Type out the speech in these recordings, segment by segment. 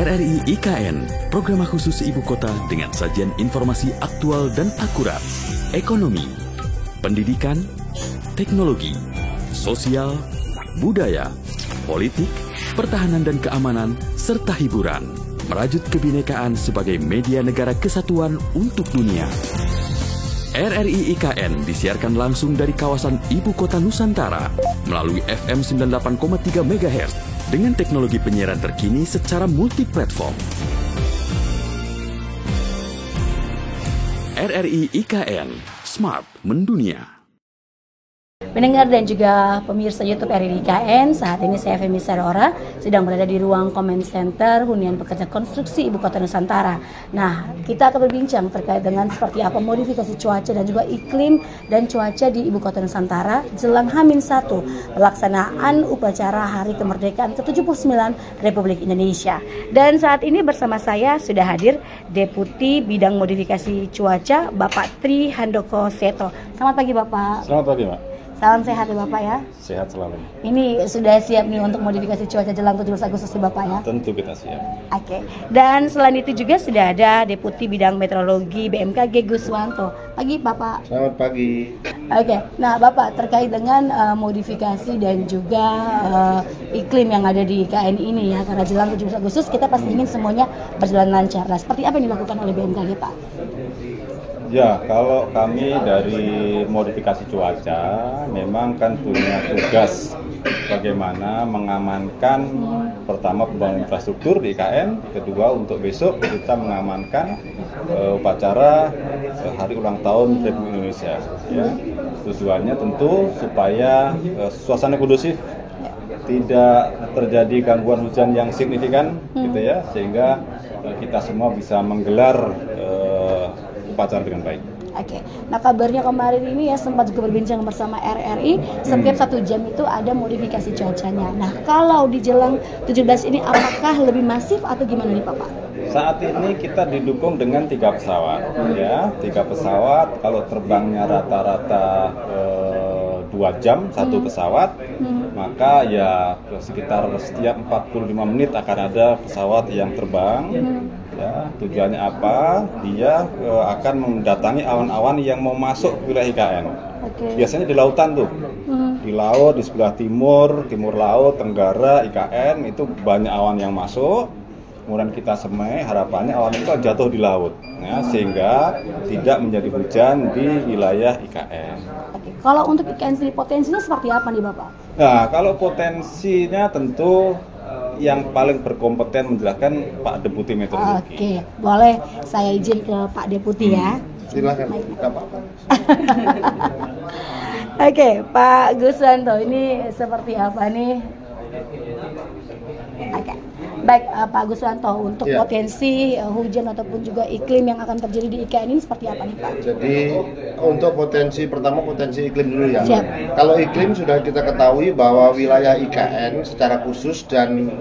RRI IKN, program khusus Ibu Kota dengan sajian informasi aktual dan akurat. Ekonomi, pendidikan, teknologi, sosial, budaya, politik, pertahanan dan keamanan, serta hiburan. Merajut kebinekaan sebagai media negara kesatuan untuk dunia. RRI IKN disiarkan langsung dari kawasan Ibu Kota Nusantara melalui FM 98,3 MHz dengan teknologi penyiaran terkini secara multiplatform. RRI IKN, Smart Mendunia. Pendengar dan juga pemirsa YouTube RRI IKN, saat ini saya Femi Sarora sedang berada di ruang Comment Center Hunian Pekerja Konstruksi Ibu Kota Nusantara. Nah, kita akan berbincang terkait dengan seperti apa modifikasi cuaca dan juga iklim dan cuaca di Ibu Kota Nusantara jelang H-1 pelaksanaan upacara Hari Kemerdekaan ke-79 Republik Indonesia. Dan saat ini bersama saya sudah hadir Deputi Bidang Modifikasi Cuaca Bapak Tri Handoko Seto. Selamat pagi Bapak. Selamat pagi Mbak. Salam sehat ya Bapak ya. Sehat selalu. Ini sudah siap nih untuk modifikasi cuaca jelang 17 Agustus ya Bapak ya? Tentu kita siap. Oke. Dan selain itu juga sudah ada Deputi Bidang Meteorologi BMKG Guswanto. Pagi Bapak. Selamat pagi. Oke. Nah Bapak terkait dengan modifikasi dan juga iklim yang ada di IKN ini ya, karena jelang 17 Agustus kita pasti ingin semuanya berjalan lancar. Nah, seperti apa yang dilakukan oleh BMKG Pak? Ya, kalau kami dari modifikasi cuaca memang kan punya tugas bagaimana mengamankan pertama pembangunan infrastruktur di IKN, kedua untuk besok kita mengamankan upacara hari ulang tahun Republik Indonesia. Ya. Tujuannya tentu supaya suasana kondusif, tidak terjadi gangguan hujan yang signifikan, gitu ya, sehingga kita semua bisa menggelar upacara dengan baik. Oke. Nah kabarnya kemarin ini ya sempat juga berbincang bersama RRI, setiap 1 jam itu ada modifikasi cuacanya. Nah kalau di jelang 17 ini apakah lebih masif atau gimana nih Bapak? Saat ini kita didukung dengan 3 pesawat, ya, 3 pesawat. Kalau terbangnya rata-rata 2 jam 1 pesawat, maka ya sekitar setiap 45 menit akan ada pesawat yang terbang. Ya, tujuannya apa? Dia akan mendatangi awan-awan yang mau masuk ke wilayah IKN. Biasanya di lautan tuh, di laut, di sebelah timur laut, tenggara, IKN itu banyak awan yang masuk. Kemudian kita semai, harapannya awan itu jatuh di laut, ya, sehingga tidak menjadi hujan di wilayah IKN. Oke. Kalau untuk IKN sendiri potensinya seperti apa nih Bapak? Nah, kalau potensinya tentu yang paling berkompeten menjelaskan Pak Deputi Meteorologi. Oke, boleh saya izin ke Pak Deputi ya. Silakan. Oke, Pak Guswanto, ini seperti apa nih? Oke. Baik, Pak Guswanto, untuk potensi hujan ataupun juga iklim yang akan terjadi di IKN ini seperti apa nih Pak? Jadi untuk potensi, pertama potensi iklim dulu ya. Siap. Kalau iklim sudah kita ketahui bahwa wilayah IKN secara khusus dan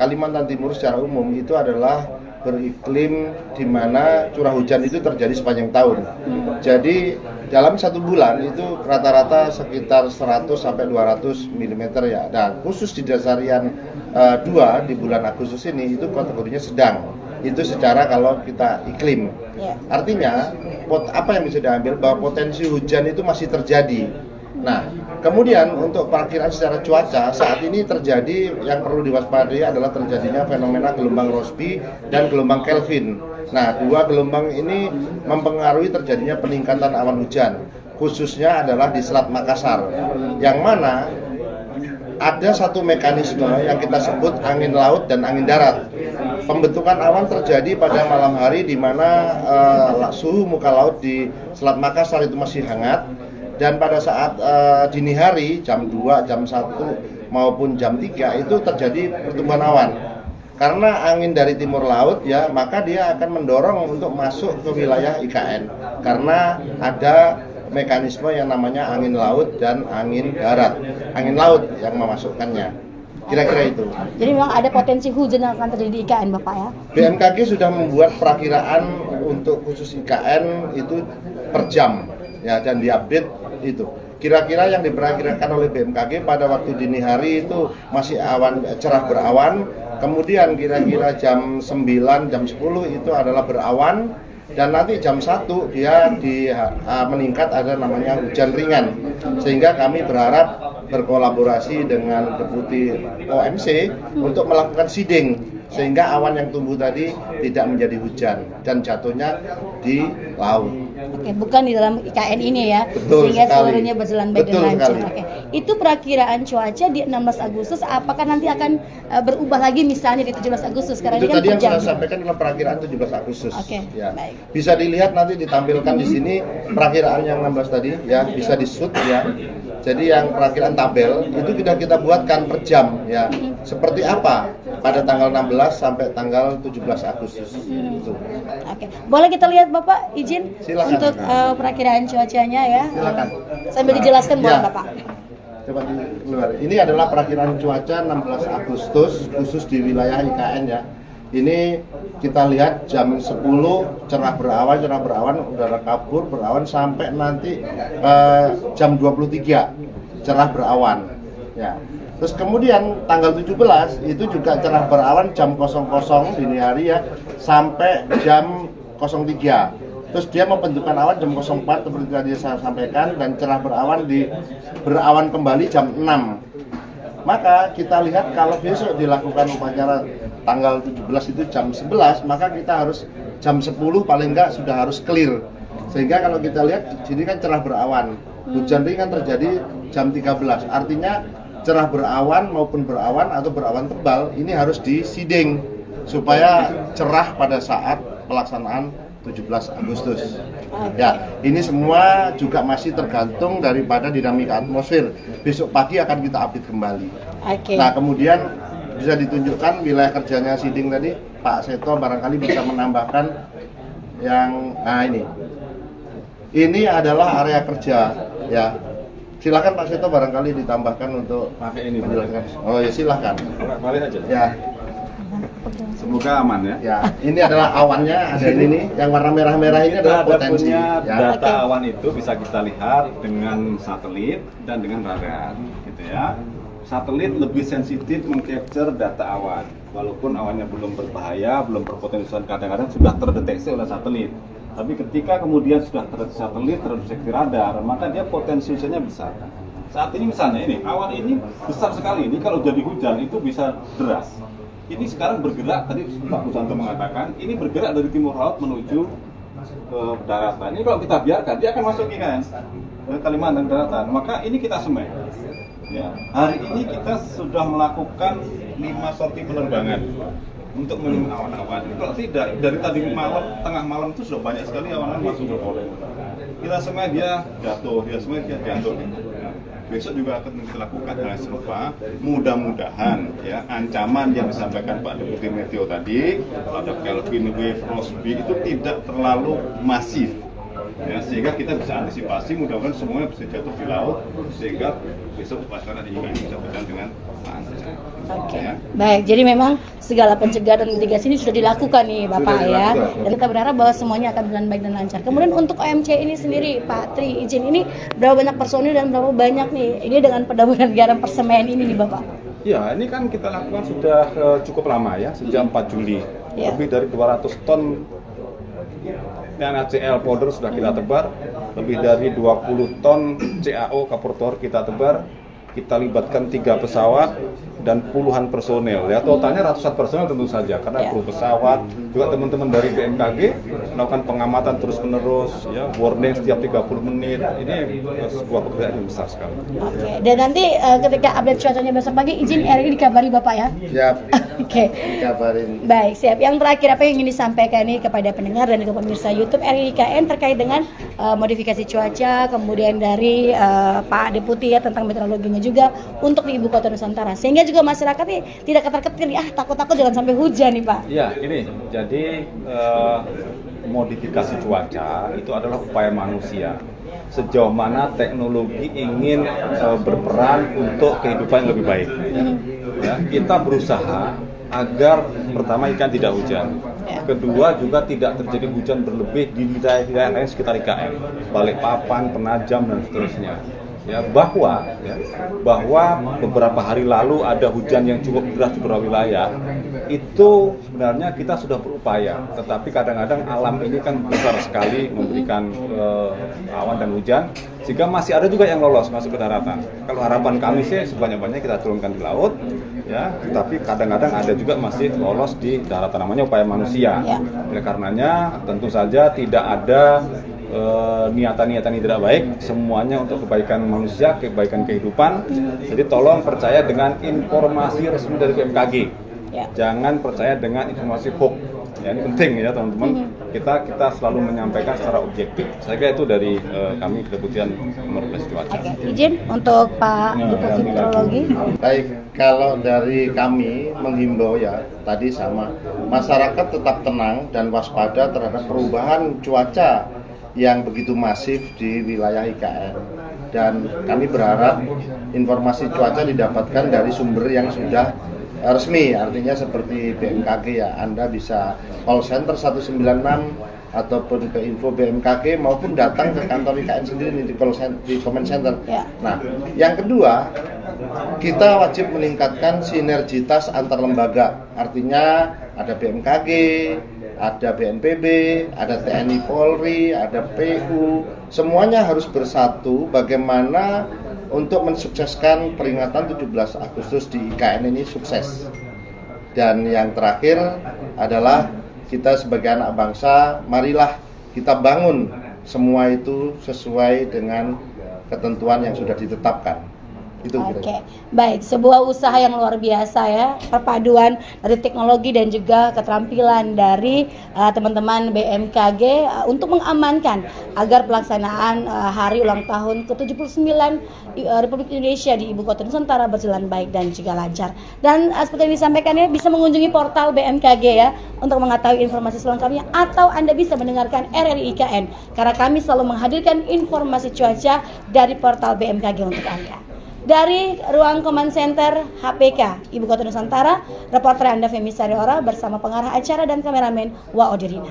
Kalimantan Timur secara umum itu adalah beriklim di mana curah hujan itu terjadi sepanjang tahun. Jadi dalam 1 bulan itu rata-rata sekitar 100 sampai 200 mm ya. Dan khusus di dasarian 2 di bulan Agustus ini itu kategorinya sedang. Itu secara kalau kita iklim. Artinya apa yang bisa diambil bahwa potensi hujan itu masih terjadi. Nah, kemudian untuk perakiraan secara cuaca saat ini terjadi yang perlu diwaspadai adalah terjadinya fenomena gelombang Rossby dan gelombang Kelvin. Nah, 2 gelombang ini mempengaruhi terjadinya peningkatan awan hujan, khususnya adalah di Selat Makassar, yang mana ada satu mekanisme yang kita sebut angin laut dan angin darat. Pembentukan awan terjadi pada malam hari di mana suhu muka laut di Selat Makassar itu masih hangat. Dan pada saat dini hari, jam 2, jam 1 maupun jam 3 itu terjadi pertumbuhan awan. Karena angin dari timur laut ya, maka dia akan mendorong untuk masuk ke wilayah IKN. Karena ada mekanisme yang namanya angin laut dan angin darat. Angin laut yang memasukkannya. Kira-kira itu. Jadi memang ada potensi hujan yang akan terjadi di IKN Bapak ya? BMKG sudah membuat perakiraan untuk khusus IKN itu per jam. Ya, dan diupdate itu. kira-kira yang diperkirakan oleh BMKG pada waktu dini hari itu masih awan, cerah berawan, kemudian kira-kira jam 9, jam 10 itu adalah berawan, dan nanti jam 1 dia meningkat ada namanya hujan ringan, sehingga kami berharap berkolaborasi dengan Deputi OMC untuk melakukan seeding sehingga awan yang tumbuh tadi tidak menjadi hujan dan jatuhnya di laut. Oke, bukan di dalam IKN ini ya, Betul sehingga sekali. seluruhnya berjalan baik dan Betul lancar. sekali. Oke, itu perakiraan cuaca di 16 Agustus. Apakah nanti akan berubah lagi misalnya di 17 Agustus? Karena Itu ini kan tadi yang per jam. saya sampaikan adalah perakiraan 17 Agustus. Oke, Ya. baik. Bisa dilihat nanti ditampilkan di sini perakiraan yang 16 tadi ya, bisa di-shoot ya. Jadi yang perakiraan tabel itu sudah kita buatkan per jam ya. Seperti apa pada tanggal 16 sampai tanggal 17 Agustus. Itu. Oke, boleh kita lihat Bapak izin Silakan. untuk perakiraan cuacanya ya. Silakan. Sambil dijelaskan boleh Ya. Bapak. Coba di luar. Ini adalah perakiraan cuaca 16 Agustus khusus di wilayah IKN ya. Ini kita lihat jam 10 cerah berawan, udara kabur, berawan sampai nanti jam 23 cerah berawan. Ya. Terus kemudian tanggal 17 itu juga cerah berawan jam 00 dini hari ya sampai jam 03. Terus dia membentukkan awan jam 04 seperti tadi saya sampaikan, dan cerah berawan kembali jam 6. Maka kita lihat kalau besok dilakukan upacara tanggal 17 itu jam 11, maka kita harus jam 10 paling enggak sudah harus clear. Sehingga kalau kita lihat di sini kan cerah berawan. Hujan ringan terjadi jam 13. Artinya cerah berawan maupun berawan atau berawan tebal ini harus di-seeding supaya cerah pada saat pelaksanaan 17 Agustus. Ya, ini semua juga masih tergantung daripada dinamika atmosfer. Besok pagi akan kita update kembali. Oke. Nah, kemudian bisa ditunjukkan wilayah kerjanya seeding tadi, Pak Seto barangkali bisa menambahkan yang ini. Ini adalah area kerja ya. Silakan Pak Seto barangkali ditambahkan untuk Pakai ini menjelaskan. Oh ya silakan. balik aja. Ya. Semoga aman ya. Ya, ini adalah awannya, ada ini nih, yang warna merah-merah ini adalah Kita potensi. punya Ya. data awan itu bisa kita lihat dengan satelit dan dengan radar, gitu ya. Satelit lebih sensitif mengcapture data awan, walaupun awannya belum berbahaya, belum berpotensi, kadang-kadang sudah terdeteksi oleh satelit. Tapi ketika kemudian sudah terdeteksi satelit, terdeteksi radar, maka dia potensinya besar. Saat ini misalnya ini, awan ini besar sekali, ini kalau jadi hujan itu bisa deras. Ini sekarang bergerak, tadi Pak Kusanto mengatakan, ini bergerak dari timur laut menuju ke daratan. Ini kalau kita biarkan, dia akan masuk kan ke Kalimantan daratan. Maka ini kita semai. Ya, hari ini kita sudah melakukan 5 sorti penerbangan untuk menemukan awan-awan. Kalau tidak, dari tadi malam, tengah malam itu sudah banyak sekali awan-awan masuk ke Polres. Kita semai dia jatuh, dia semai dia jatuh. Besok juga akan kita lakukan hal yang serupa. Mudah-mudahan ya ancaman yang disampaikan Pak Deputi Meteo tadi ada Kelvin wave, Rossby itu tidak terlalu masif. Ya, sehingga kita bisa antisipasi, mudah-mudahan semuanya bisa jatuh di laut sehingga besok upacara di IKN bisa berjalan dengan lancar. Oke, Ya. baik. Jadi memang segala pencegahan dan mitigasi ini sudah dilakukan nih Bapak Sudah ya. dilakukan. Dan kita berharap bahwa semuanya akan berjalan baik dan lancar. Kemudian untuk OMC ini sendiri, Pak Tri, izin ini berapa banyak personil dan berapa banyak nih ini dengan pendaburan garam persemaian ini nih Bapak? Ya, ini kan kita lakukan sudah cukup lama ya, sejak 4 Juli. Ya. Lebih dari 200 ton NaCl powder sudah kita tebar, lebih dari 20 ton CaO Kapurtor kita tebar. Kita libatkan 3 pesawat dan puluhan personel ya, totalnya ratusan personel tentu saja karena Ya. kru pesawat juga teman-teman dari BMKG melakukan pengamatan terus-menerus ya, warning setiap 30 menit. Ini sebuah pekerjaan yang besar sekali. Oke, dan nanti ketika update cuacanya besok pagi izin RRI dikabari Bapak ya. Siap. Oke. Dikabarin. Baik, siap. Yang terakhir apa yang ingin disampaikan nih kepada pendengar dan juga pemirsa YouTube RRI IKN terkait dengan modifikasi cuaca, kemudian dari Pak Deputi ya tentang meteorologinya juga untuk di Ibu Kota Nusantara. Sehingga juga masyarakat nih tidak ketar-ketir nih, takut-takut jangan sampai hujan nih Pak. Ya, ini jadi modifikasi cuaca itu adalah upaya manusia. Sejauh mana teknologi ingin berperan untuk kehidupan yang lebih baik. Ya, kita berusaha agar pertama ikan tidak hujan. Kedua juga tidak terjadi hujan berlebih di wilayah lain sekitar IKN, Balikpapan, Penajam dan seterusnya. ya bahwa beberapa hari lalu ada hujan yang cukup deras di beberapa wilayah. Itu sebenarnya kita sudah berupaya, tetapi kadang-kadang alam ini kan besar sekali memberikan awan dan hujan, sehingga masih ada juga yang lolos masuk ke daratan. Kalau harapan kami sih sebanyak-banyaknya kita turunkan di laut, ya, tapi kadang-kadang ada juga masih lolos di daratan, namanya upaya manusia. Oleh karenanya tentu saja tidak ada niatan-niatan yang tidak baik, semuanya untuk kebaikan manusia, kebaikan kehidupan. Jadi tolong percaya dengan informasi resmi dari BMKG. Jangan percaya dengan informasi hoax. Ya, ini penting ya teman-teman. Kita selalu menyampaikan secara objektif. Saya kira itu dari kami Kedeputian Nomor 11 Cuaca. Izin untuk Pak Deputi Meteorologi. Baik, kalau dari kami menghimbau ya tadi sama masyarakat tetap tenang dan waspada terhadap perubahan cuaca yang begitu masif di wilayah IKN. Dan kami berharap informasi cuaca didapatkan dari sumber yang sudah resmi, artinya seperti BMKG ya. Anda bisa call center 196 ataupun ke info BMKG maupun datang ke kantor IKN sendiri di comment center. Nah, yang kedua, kita wajib meningkatkan sinergitas antar lembaga. Artinya ada BMKG, ada BNPB, ada TNI Polri, ada PU, semuanya harus bersatu bagaimana untuk mensukseskan peringatan 17 Agustus di IKN ini sukses. Dan yang terakhir adalah kita sebagai anak bangsa, marilah kita bangun semua itu sesuai dengan ketentuan yang sudah ditetapkan. Oke, baik, sebuah usaha yang luar biasa ya, perpaduan dari teknologi dan juga keterampilan dari teman-teman BMKG untuk mengamankan agar pelaksanaan hari ulang tahun ke-79 Republik Indonesia di Ibu Kota Nusantara berjalan baik dan juga lancar. Dan seperti yang disampaikan ya, bisa mengunjungi portal BMKG ya untuk mengetahui informasi selengkapnya, atau Anda bisa mendengarkan RRI IKN karena kami selalu menghadirkan informasi cuaca dari portal BMKG untuk Anda. Dari ruang Command Center HPK Ibu Kota Nusantara, reporter Anda Femi Sariora bersama pengarah acara dan kameramen Wa Odirina.